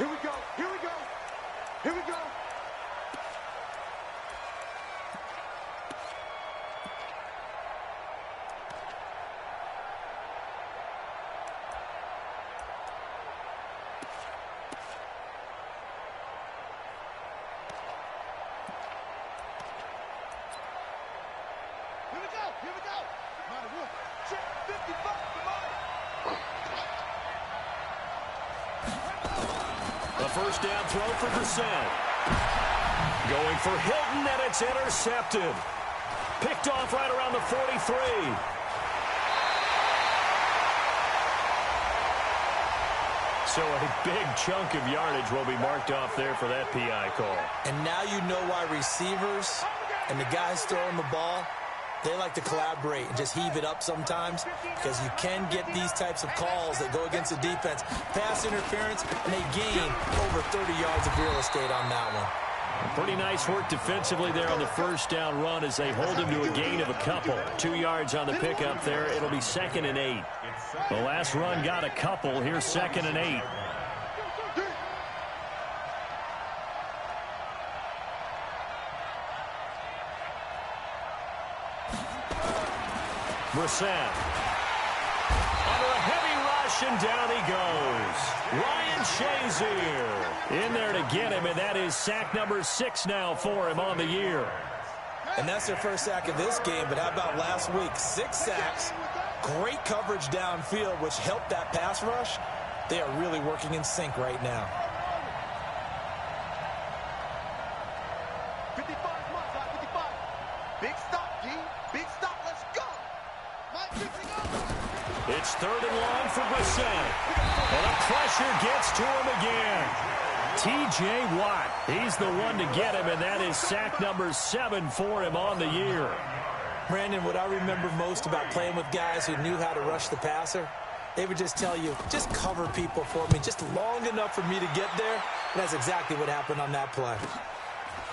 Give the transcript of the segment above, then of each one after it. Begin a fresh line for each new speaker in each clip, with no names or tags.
Here we go. Here we go. Here we go. Here we go. Check 55 for mine.
The first down throw for Brissett. Going for Hilton, and it's intercepted. Picked off right around the 43. So a big chunk of yardage will be marked off there for that PI call.
And now you know why receivers and the guys throwing the ball, they like to collaborate and just heave it up sometimes, because you can get these types of calls that go against the defense. Pass interference, and they gain over 30 yards of real estate on that one.
Pretty nice work defensively there on the first down run as they hold him to a gain of a couple. 2 yards on the pickup there. It'll be 2nd and 8. The last run got a couple. Here's 2nd and 8. Brissett. Under a heavy rush, and down he goes. Ryan Shazier in there to get him, and that is sack number 6 now for him on the year.
And that's their first sack of this game, but how about last week? 6 sacks, great coverage downfield, which helped that pass rush. They are really working in sync right now.
55, 55. Big stop, G. Big stop. Let's go.
It's 3rd and long for Brissett. And the pressure gets to him again. T.J. Watt, he's the one to get him, and that is sack number 7 for him on the year.
Brandon, what I remember most about playing with guys who knew how to rush the passer, they would just tell you, just cover people for me, just long enough for me to get there. And that's exactly what happened on that play.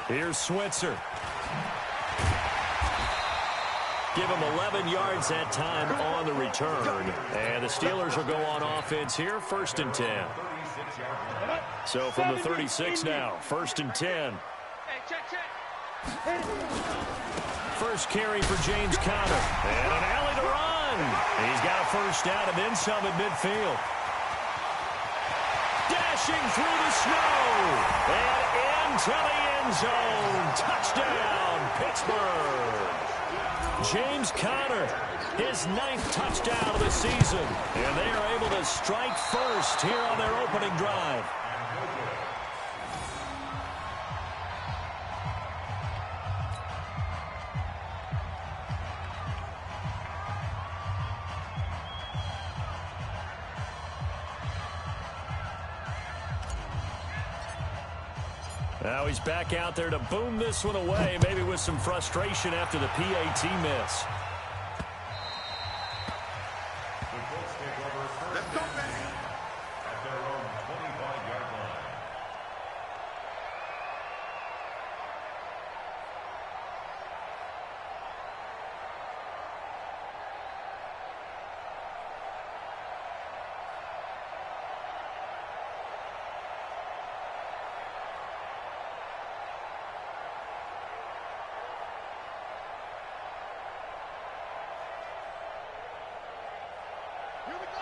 Here's Switzer. Give him 11 yards that time on the return. And the Steelers will go on offense here, 1st and 10. So from the 36 now, 1st and 10. First carry for James Conner. And an alley to run. He's got a first down and then some at midfield. Dashing through the snow. And into the end zone. Touchdown, Pittsburgh. James Conner, his 9th touchdown of the season. And they are able to strike first here on their opening drive. Now he's back out there to boom this one away, maybe with some frustration after the PAT miss.
Let's go, man.
At their own 25-yard line.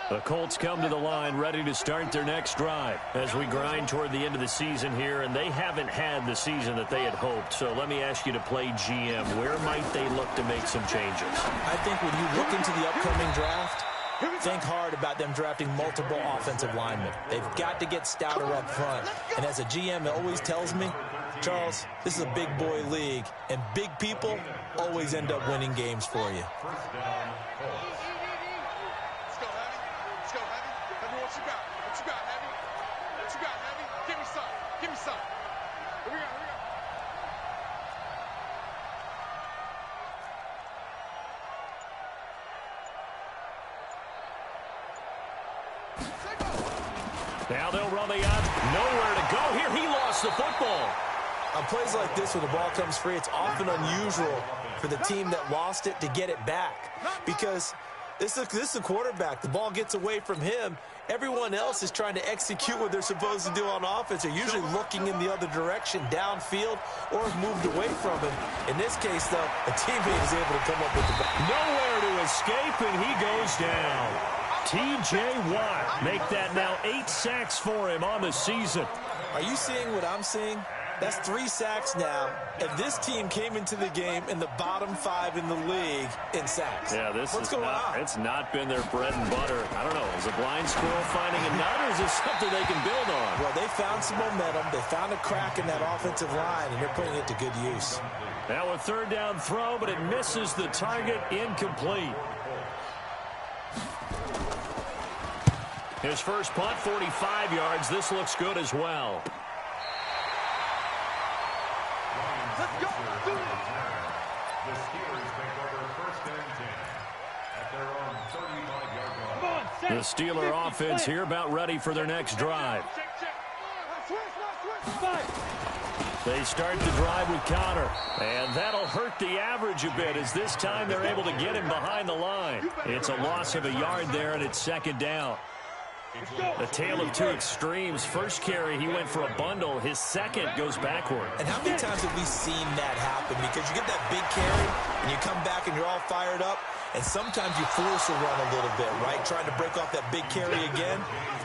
The Colts come to the line ready to start their next drive as we grind toward the end of the season here, and they haven't had the season that they had hoped. So let me ask you to play GM. Where might they look to make some changes?
I think when you look into the upcoming draft, think hard about them drafting multiple offensive linemen. They've got to get stouter up front. And as a GM, it always tells me, Charles, this is a big boy league, and big people always end up winning games for you.
First down, Colts.
What you got? What you got, Heavy? What you got, Heavy? Give me some. Give me some. Here we go.
Now they'll run the out. Nowhere to go here. He lost the football.
On plays like this, when the ball comes free, it's often unusual for the team that lost it to get it back, because this is a quarterback. The ball gets away from him, Everyone else is trying to execute what they're supposed to do on offense. They're usually looking in the other direction, downfield, or have moved away from him. In this case, though, a teammate is able to come up with the ball.
Nowhere to escape, and he goes down. T.J. Watt make that now 8 sacks for him on the season.
Are you seeing what I'm seeing? That's 3 sacks now, and this team came into the game in the bottom 5 in the league in sacks.
Yeah,
What's going on?
It's not been their bread and butter. I don't know. Is a blind squirrel finding a nut, or is it something they can build on?
Well, they found some momentum. They found a crack in that offensive line, and they're putting it to good use.
Now a third down throw, but it misses the target, incomplete. His first punt, 45 yards. This looks good as well.
Let's go. Do it.
The Steelers take over 1st and 10 at their own 35-yard line.
The Steeler offense here about ready for their next drive. They start the drive with Connor, and that'll hurt the average a bit as this time they're able to get him behind the line. It's a loss of a yard there, and it's 2nd down. A tale of two extremes. First carry, he went for a bundle. His second goes backward.
And how many times have we seen that happen? Because you get that big carry, and you come back, and you're all fired up, and sometimes you force a run a little bit, right? Trying to break off that big carry again,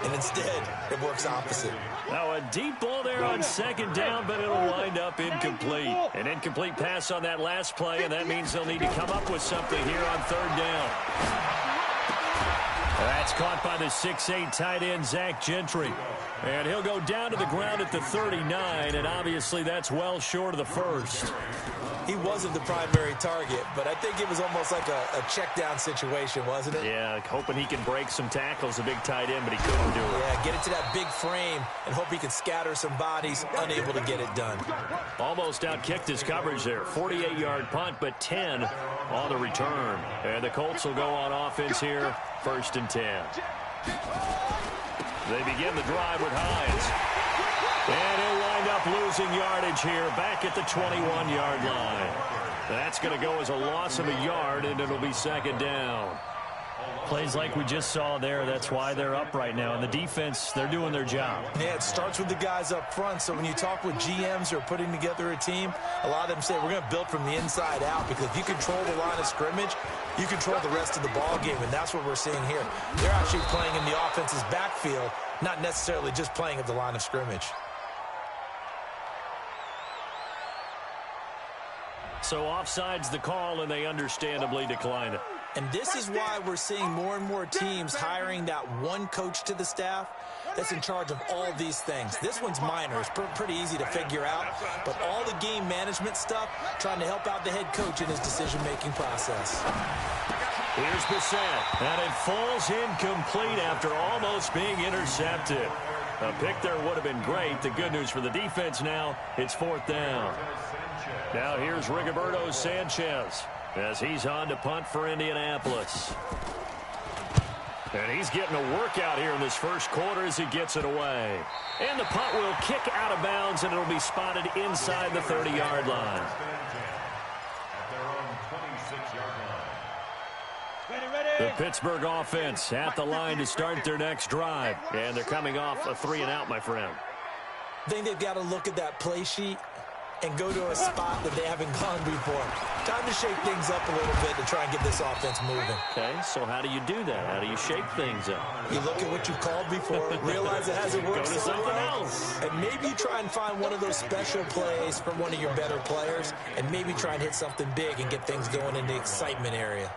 and instead, it works opposite.
Now, a deep ball there on 2nd down, but it'll wind up incomplete. An incomplete pass on that last play, and that means they'll need to come up with something here on 3rd down. That's caught by the 6'8" tight end, Zach Gentry. And he'll go down to the ground at the 39, and obviously that's well short of the first.
He wasn't the primary target, but I think it was almost like a check-down situation, wasn't it?
Yeah, hoping he can break some tackles, a big tight end, but he couldn't do it.
Yeah, get it to that big frame and hope he can scatter some bodies, unable to get it done. Almost
outkicked his coverage there. 48-yard punt, but 10 on the return. And the Colts will go on offense here, 1st and 10. They begin the drive with Hines. And he'll wind up losing yardage here back at the 21-yard line. That's going to go as a loss of a yard, and it'll be 2nd down. Plays like we just saw there, that's why they're up right now. And the defense, they're doing their job.
Yeah, it starts with the guys up front. So when you talk with GMs who are putting together a team, a lot of them say we're going to build from the inside out, because if you control the line of scrimmage, you control the rest of the ball game, and that's what we're seeing here. They're actually playing in the offense's backfield, not necessarily just playing at the line of scrimmage.
So offside's the call, and they understandably decline it.
And this is why we're seeing more and more teams hiring that one coach to the staff that's in charge of all these things. This one's minor. It's pretty easy to figure out. But all the game management stuff, trying to help out the head coach in his decision-making process.
Here's Bissett, and it falls incomplete after almost being intercepted. A pick there would have been great. The good news for the defense now, it's 4th down. Now here's Rigoberto Sanchez as he's on to punt for Indianapolis. And he's getting a workout here in this first quarter as he gets it away. And the punt will kick out of bounds, and it'll be spotted inside the 30-yard line. The Pittsburgh offense at the line to start their next drive. And they're coming off a 3-and-out, my friend.
I think they've got to look at that play sheet and go to a spot that they haven't gone before. Time to shake things up a little bit to try and get this offense moving.
Okay, so how do you do that? How do you shake things up?
You look at what you've called before, realize it hasn't worked
go to
so
something
well,
else.
and maybe you try and find one of those special plays from one of your better players, and maybe try and hit something big and get things going in the excitement area.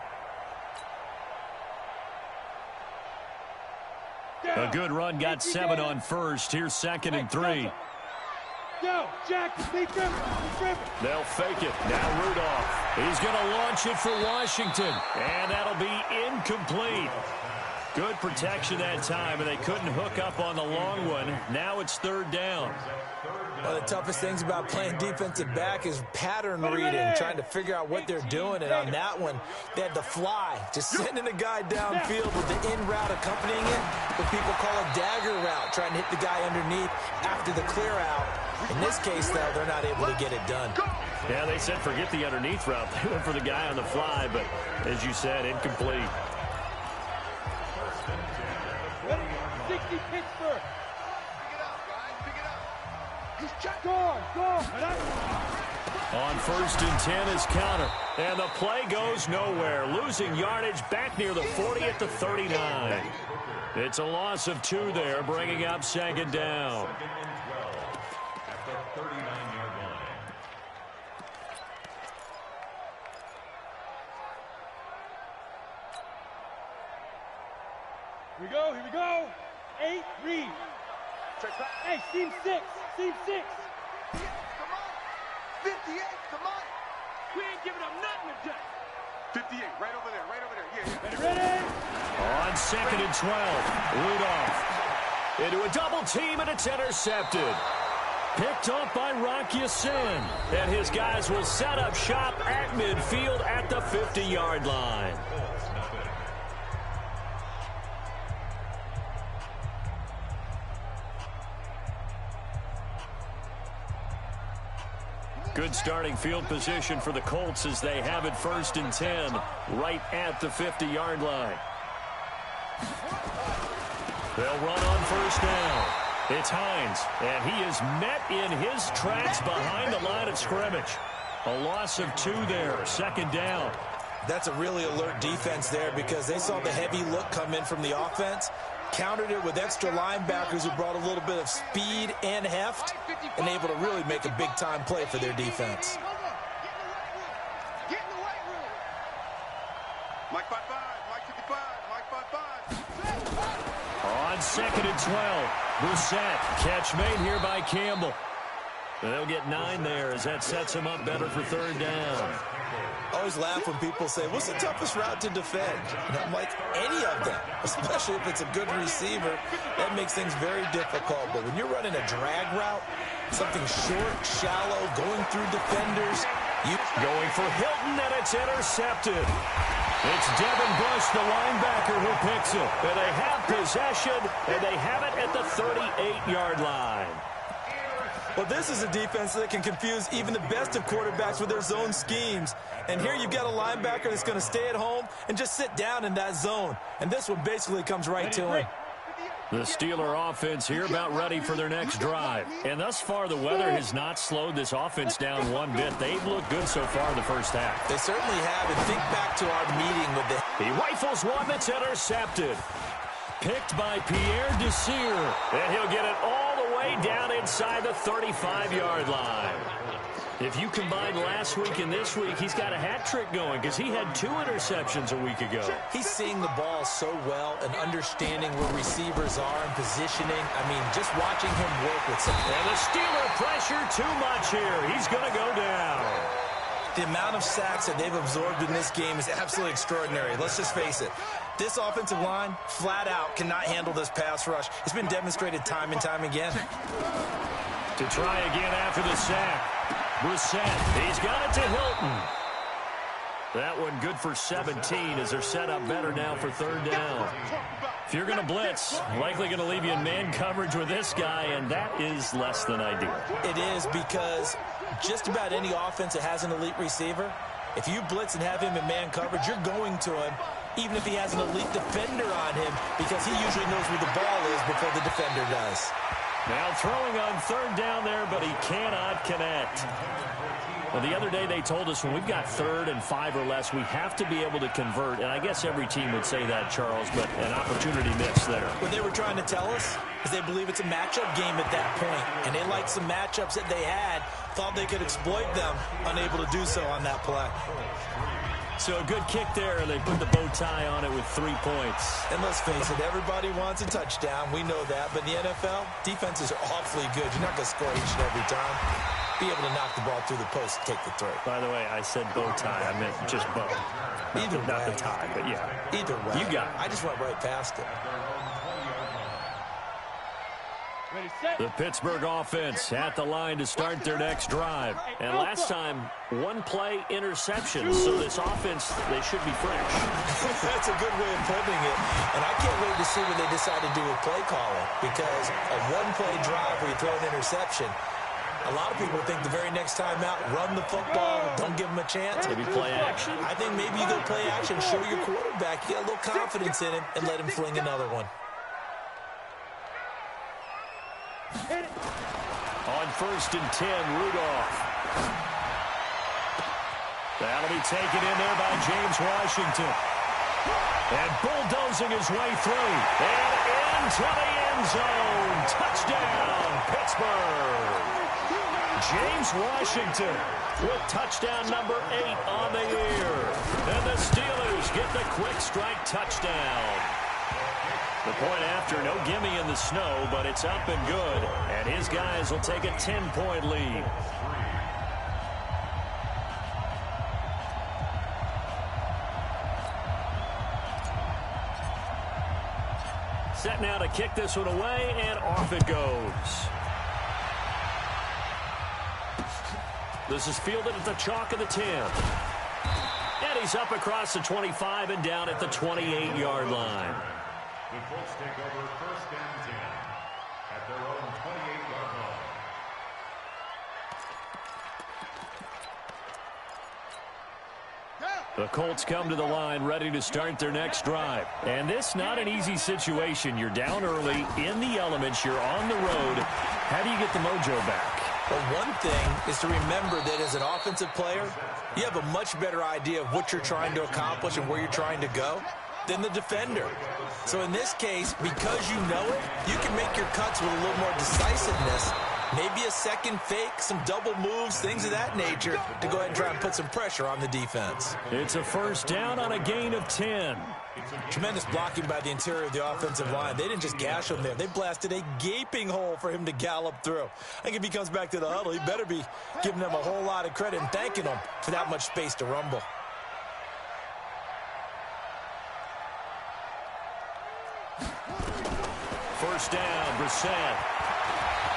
A good run, got 7 on first. Here's 2nd and 3.
Go, Jack, lead dribble.
They'll fake it. Now Rudolph. He's going to launch it for Washington. And that'll be incomplete. Good protection that time, and they couldn't hook up on the long one. Now it's 3rd down.
One of the toughest things about playing defensive back is pattern reading, trying to figure out what they're doing. And on that one, they had to fly, just sending a guy downfield with the in route accompanying it, what people call a dagger route, trying to hit the guy underneath after the clear out. In this case, though, they're not able to get it done.
Yeah, they said forget the underneath route. They went for the guy on the fly, but as you said, incomplete.
Pittsburgh.
Pick it up, guys. Pick it up. He's checked.
Go.
On 1st and 10 is counter. And the play goes nowhere. Losing yardage back near the 40 at the 39. It's a loss of 2 there, bringing up 2nd down.
2nd and 12 at the 39-yard line.
Here we go. 8, read.
Check back.
Hey, seam 6.
Come on. 58, come on.
We ain't giving up nothing today.
58, right over there. Yeah.
Ready?
On 2nd and 12, Rudolph into a double team, and it's intercepted. Picked off by Rock Ya-Sin. And his guys will set up shop at midfield at the 50-yard line. Good starting field position for the Colts as they have it 1st and 10 right at the 50-yard line. They'll run on 1st down. It's Hines, and he is met in his tracks behind the line of scrimmage. A loss of 2 there, 2nd down.
That's a really alert defense there because they saw the heavy look come in from the offense, countered it with extra linebackers who brought a little bit of speed and heft, and able to really make a big-time play for their defense.
Get in the weight room. Mike 5-5, Mike 55, Mike 5-5.
On 2nd and 12, Brissett. Catch made here by Campbell. They'll get 9 there as that sets him up better for 3rd down.
I always laugh when people say, what's the toughest route to defend? And I'm like, any of them, especially if it's a good receiver. That makes things very difficult. But when you're running a drag route, something short, shallow, going through defenders.
Going for Hilton, and it's intercepted. It's Devin Bush, the linebacker, who picks it. And they have possession, and they have it at the 38-yard line.
Well, this is a defense that can confuse even the best of quarterbacks with their zone schemes. And here you've got a linebacker that's going to stay at home and just sit down in that zone. And this one basically comes right to him.
The Steeler offense here about ready for their next drive. And thus far, the weather has not slowed this offense down one bit. They've looked good so far in the first half.
They certainly have. And think back to our meeting with the...
He rifles one that's intercepted. Picked by Pierre Desir. And he'll get it all the way down inside the 35-yard line. If you combine last week and this week, he's got a hat trick going because he had 2 interceptions a week ago.
He's seeing the ball so well and understanding where receivers are and positioning. I mean, just watching him work with some...
And the Steeler pressure too much here. He's going to go down.
The amount of sacks that they've absorbed in this game is absolutely extraordinary. Let's just face it. This offensive line, flat out, cannot handle this pass rush. It's been demonstrated time and time again.
To try again after the sack. Brissett, he's got it to Hilton. That one good for 17 as they're set up better now for 3rd down. If you're going to blitz, likely going to leave you in man coverage with this guy, and that is less than ideal.
It is because just about any offense that has an elite receiver, if you blitz and have him in man coverage, you're going to him, even if he has an elite defender on him, because he usually knows where the ball is before the defender does.
Now throwing on 3rd down there, but he cannot connect. Well, the other day they told us when we've got 3rd and 5 or less, we have to be able to convert. And I guess every team would say that, Charles, but an opportunity missed there.
What they were trying to tell us is they believe it's a matchup game at that point. And they liked some matchups that they had, thought they could exploit them, unable to do so on that play.
So a good kick there, and they put the bow tie on it with 3 points.
And let's face it, everybody wants a touchdown. We know that. But in the NFL, defenses are awfully good. You're not going to score each and every time. Be able to knock the ball through the post and take the throw.
By the way, I said bow tie. I meant just bow.
Either way.
Not the tie, but yeah.
Either way.
You got it.
I just went right past it.
Ready, set.
The Pittsburgh offense at the line to start their next drive. And last time, 1-play interception. So this offense, they should be fresh.
That's a good way of putting it. And I can't wait to see what they decide to do with play calling. Because a 1-play drive where you throw an interception, a lot of people think the very next time out, run the football, don't give them a chance.
Maybe play action.
I think maybe you go play action, show your quarterback, you got a little confidence in him, and let him fling another one.
On 1st and 10, Rudolph. That'll be taken in there by James Washington. And bulldozing his way through. And into the end zone. Touchdown, Pittsburgh. James Washington with touchdown number 8 on the year. And the Steelers get the quick strike touchdown. The point after, no gimme in the snow, but it's up and good. And his guys will take a 10-point lead. Set now to kick this one away, and off it goes. This is fielded at the chalk of the 10. And he's up across the 25 and down at the 28-yard line.
The Colts take over 1st and 10 at their own 28-yard line.
The Colts come to the line ready to start their next drive. And this not an easy situation. You're down early, in the elements, you're on the road. How do you get the mojo back?
Well, one thing is to remember that as an offensive player, you have a much better idea of what you're trying to accomplish and where you're trying to go than the defender. So in this case, because you know it, you can make your cuts with a little more decisiveness. Maybe a second fake, some double moves, things of that nature to go ahead and try and put some pressure on the defense.
It's a 1st down on a gain of 10.
Tremendous blocking by the interior of the offensive line. They didn't just gash him there. They blasted a gaping hole for him to gallop through. I think if he comes back to the huddle, he better be giving them a whole lot of credit and thanking them for that much space to rumble.
First down, Brissett.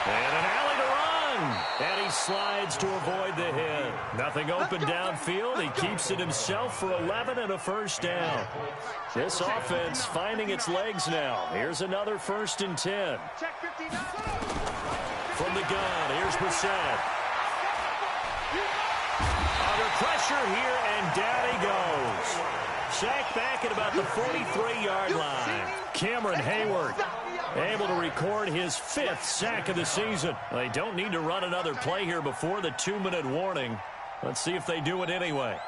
And an alley to run. And he slides to avoid the hit. Nothing open downfield. He keeps it himself for 11 and a 1st down. This offense finding its legs now. Here's another 1st and 10. From the gun, here's Brissett. Under pressure here, and down he goes. Sacked back at about the 43-yard line. Cameron Hayward able to record his 5th sack of the season. They don't need to run another play here before the 2-minute warning. Let's see if they do it anyway.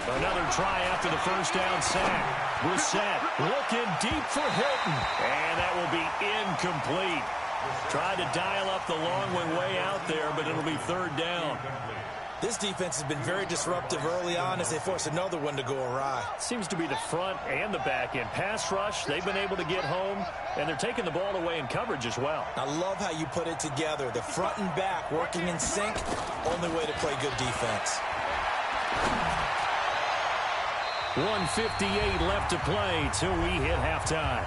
Another try after the 1st down sack. Brissett looking deep for Hilton. And that will be incomplete. Tried to dial up the long one way out there, but it'll be 3rd down.
This defense has been very disruptive early on as they force another one to go awry.
Seems to be the front and the back end. Pass rush, they've been able to get home, and they're taking the ball away in coverage as well.
I love how you put it together. The front and back working in sync, only way to play good defense.
1:58 left to play till we hit halftime.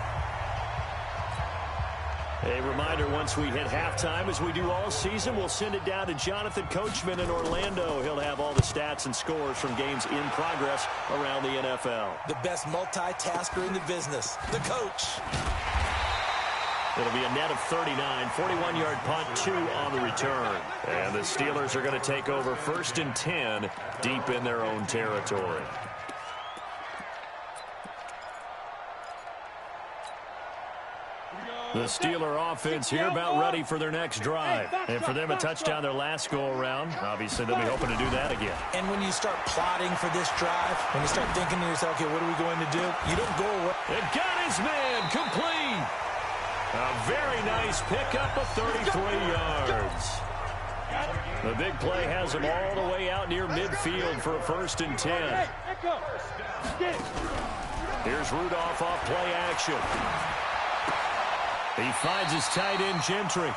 A reminder, once we hit halftime, as we do all season, we'll send it down to Jonathan Coachman in Orlando. He'll have all the stats and scores from games in progress around the NFL.
The best multitasker in the business, the coach.
It'll be a net of 39, 41-yard punt, 2 on the return. And the Steelers are going to take over 1st and 10 deep in their own territory. The Steeler offense here about ready for their next drive. And for them, a touchdown their last go-around. Obviously, they'll be hoping to do that again.
And when you start plotting for this drive, when you start thinking to yourself, okay, what are we going to do? You don't go away.
It got his man complete. A very nice pickup of 33 yards. The big play has him all the way out near midfield for a 1st and 10. Here's Rudolph off play action. He finds his tight end, Gentry.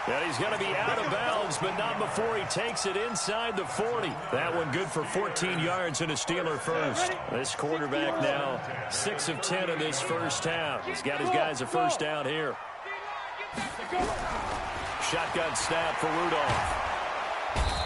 And he's going to be out of bounds, but not before he takes it inside the 40. That one good for 14 yards and a Steeler 1st. This quarterback now 6 of 10 in this 1st half. He's got his guys a 1st down here. Shotgun snap for Rudolph.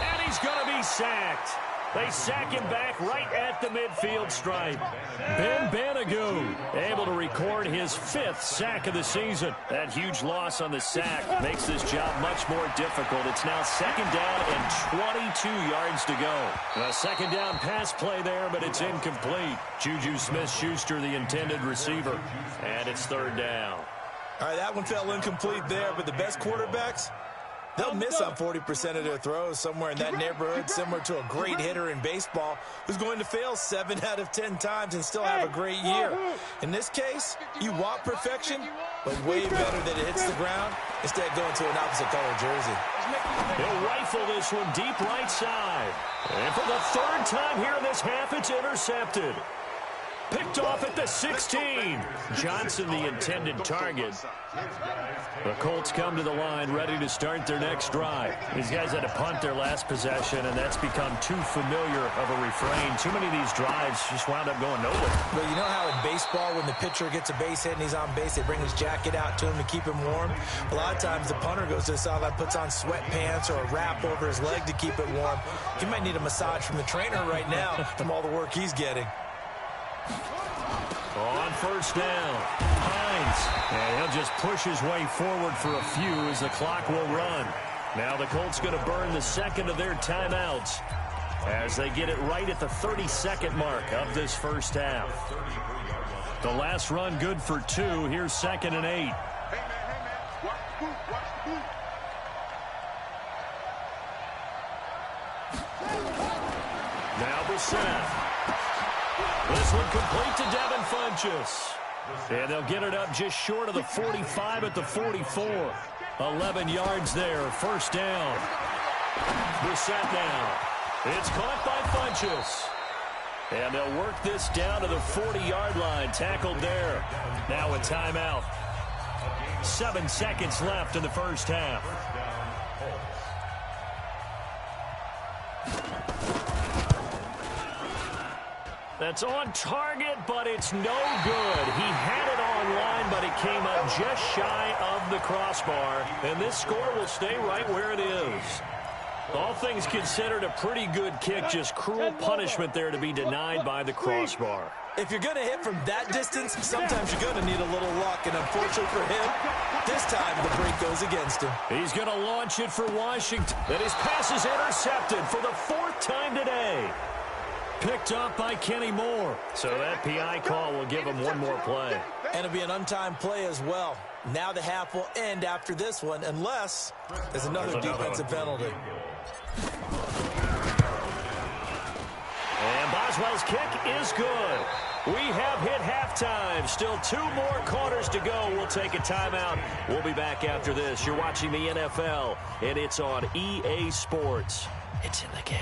And he's going to be sacked. They sack him back right at the midfield stripe. Ben Banagoo able to record his 5th sack of the season. That huge loss on the sack makes this job much more difficult. It's now 2nd down and 22 yards to go. A 2nd down pass play there, but it's incomplete. Juju Smith-Schuster, the intended receiver, and it's 3rd down.
All right, that one fell incomplete there, but the best quarterbacks, they'll miss on 40% of their throws, somewhere in that neighborhood, similar to a great hitter in baseball who's going to fail 7 out of 10 times and still have a great year. In this case, you want perfection, but way better that it hits the ground instead of going to an opposite color jersey.
He'll rifle this one deep right side. And for the 3rd time here in this half, it's intercepted. Picked off at the 16. Johnson, the intended target. The Colts come to the line ready to start their next drive. These guys had to punt their last possession, and that's become too familiar of a refrain. Too many of these drives just wound up going nowhere.
Well, you know how in baseball when the pitcher gets a base hit and he's on base, they bring his jacket out to him to keep him warm? A lot of times the punter goes to the sideline, puts on sweatpants or a wrap over his leg to keep it warm. He might need a massage from the trainer right now from all the work he's getting.
On 1st down, Hines, and he'll just push his way forward for a few as the clock will run. Now the Colts going to burn the 2nd of their timeouts as they get it right at the 32nd mark of this 1st half. The last run good for 2. Here's 2nd and 8.
Hey, man, watch the boot, watch the boot.
Now Brissett. This one complete to Devin Funchess. And they'll get it up just short of the 45 at the 44. 11 yards there, 1st down. Brissett now. It's caught by Funchess. And they'll work this down to the 40-yard line, tackled there. Now a timeout. 7 seconds left in the 1st half. That's on target, but it's no good. He had it on line, but it came up just shy of the crossbar. And this score will stay right where it is. All things considered, a pretty good kick. Just cruel punishment there to be denied by the crossbar.
If you're going to hit from that distance, sometimes you're going to need a little luck. And unfortunately for him, this time the break goes against him.
He's going to launch it for Washington. And his pass is intercepted for the 4th time today. Picked up by Kenny Moore. So that PI call will give him one more play.
And it'll be an untimed play as well. Now the half will end after this one, unless there's another defensive penalty.
And Boswell's kick is good. We have hit halftime. Still 2 more quarters to go. We'll take a timeout. We'll be back after this. You're watching the NFL, and it's on EA Sports. It's in the game.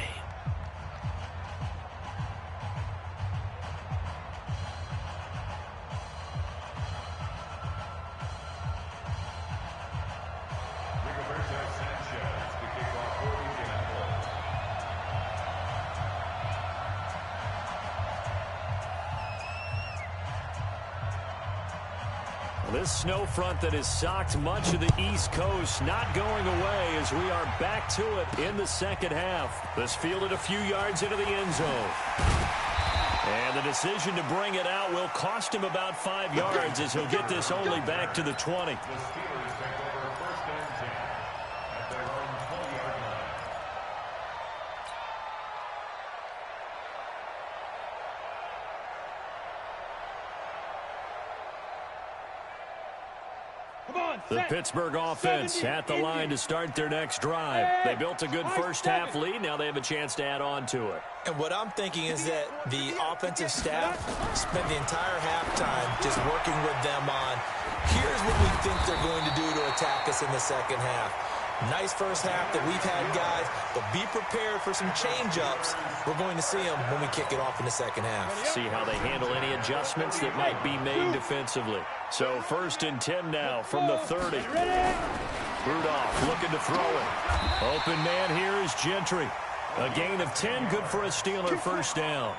This snow front that has socked much of the East Coast not going away as we are back to it in the 2nd half. This fielded a few yards into the end zone. And the decision to bring it out will cost him about 5 yards as he'll get this only back to the 20. The Pittsburgh offense at the line to start their next drive. They built a good 1st half lead. Now they have a chance to add on to it.
And what I'm thinking is that the offensive staff spent the entire halftime just working with them on, here's what we think they're going to do to attack us in the 2nd half. Nice 1st half that we've had, guys, but be prepared for some change-ups. We're going to see them when we kick it off in the 2nd half.
See how they handle any adjustments that might be made defensively. So 1st and 10 now from the 30. Rudolph looking to throw it. Open man here is Gentry. A gain of 10, good for a Steeler 1st down.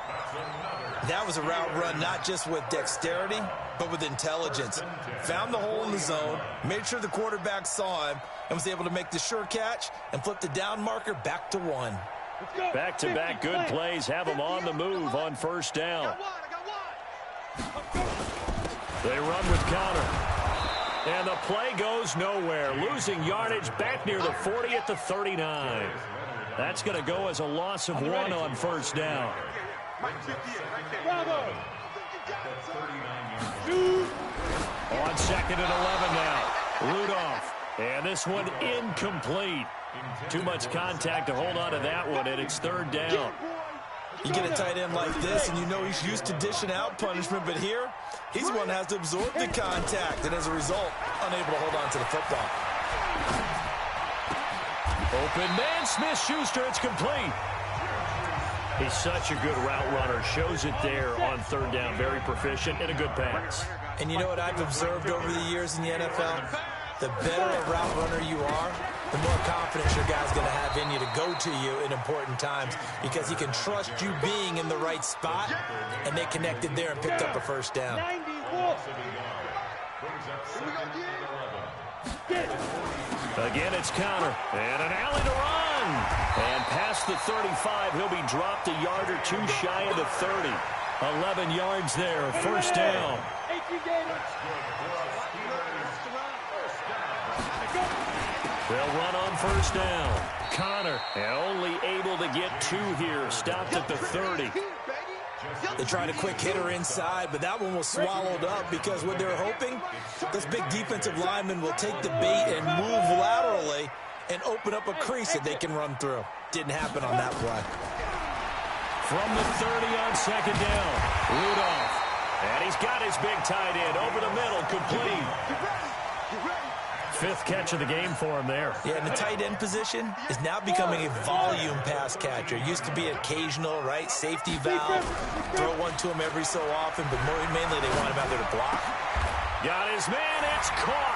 That was a route run not just with dexterity, but with intelligence. Found the hole in the zone, made sure the quarterback saw him, and was able to make the sure catch and flip the down marker back to 1.
Back-to-back good plays have them on the move on 1st down. They run with Connor. And the play goes nowhere. Losing yardage back near the 40 at the 39. That's going to go as a loss of 1 on first down.
Bravo.
On 2nd and 11 now. Rudolph. And this one incomplete. Too much contact to hold on to that one, and it's 3rd down.
You get a tight end like this, and you know he's used to dishing out punishment, but here, he's one that has to absorb the contact, and as a result, unable to hold on to the football.
Open man, Smith-Schuster, it's complete. He's such a good route runner. Shows it there on 3rd down. Very proficient and a good pass.
And you know what I've observed over the years in the NFL? The better a route runner you are, the more confidence your guy's going to have in you to go to you in important times because he can trust you being in the right spot, and they connected there and picked up a first down.
94.
Again, it's Connor. And an alley to run. And past the 35, he'll be dropped a yard or two shy of the 30. 11 yards there, first down. They'll run on first down. Connor only able to get 2 here. Stopped at the 30.
They tried a quick hitter inside, but that one was swallowed up because what they're hoping, this big defensive lineman will take the bait and move laterally and open up a crease that they can run through. Didn't happen on that play.
From the 30 on 2nd down, Rudolph. And he's got his big tight end over the middle, complete. 5th catch of the game for him there.
Yeah, and the tight end position is now becoming a volume pass catcher. Used to be occasional, right? Safety valve. Throw one to him every so often, but mainly they want him out there to block.
Got his man, it's caught.